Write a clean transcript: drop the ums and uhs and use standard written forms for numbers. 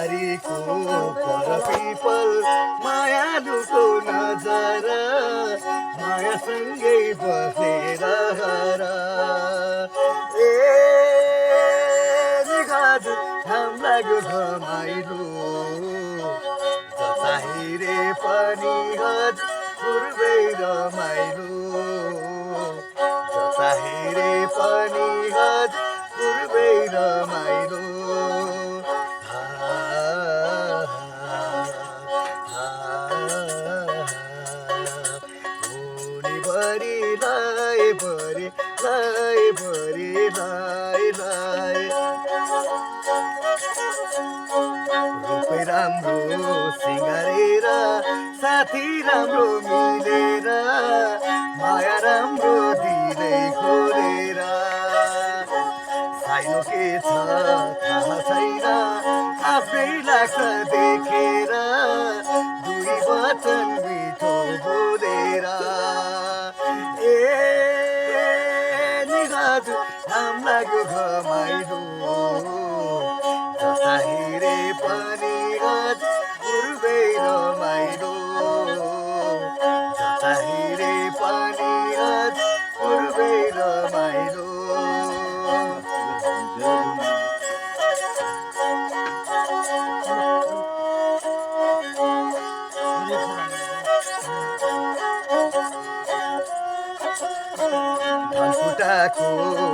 बारीको पर पिपल मायालुको नजर मायासँगै बसेर हर ए निगाज घाम लाग्यो घमाइलो जताहिरे पनि हज पूर्वै रमाइलो जताहिरे पनि हज पूर्वै रमाइलो लाई भरि लाई भरि लाई लाई रूपै राम्रो सिँगारेर साथी राम्रो मिलेर माया राम्रो दिँदै खोलेर साइनो के छ थाहा छैन आफ्नै लाग्छ देखेर दुई वचन मिठो बोलेर घाम लाग्यो घमाइलो जताहिरे पनि हज पूर्वै रमाइलो जताहिरे पनि हज पूर्वै रमाइलो धनकुटाको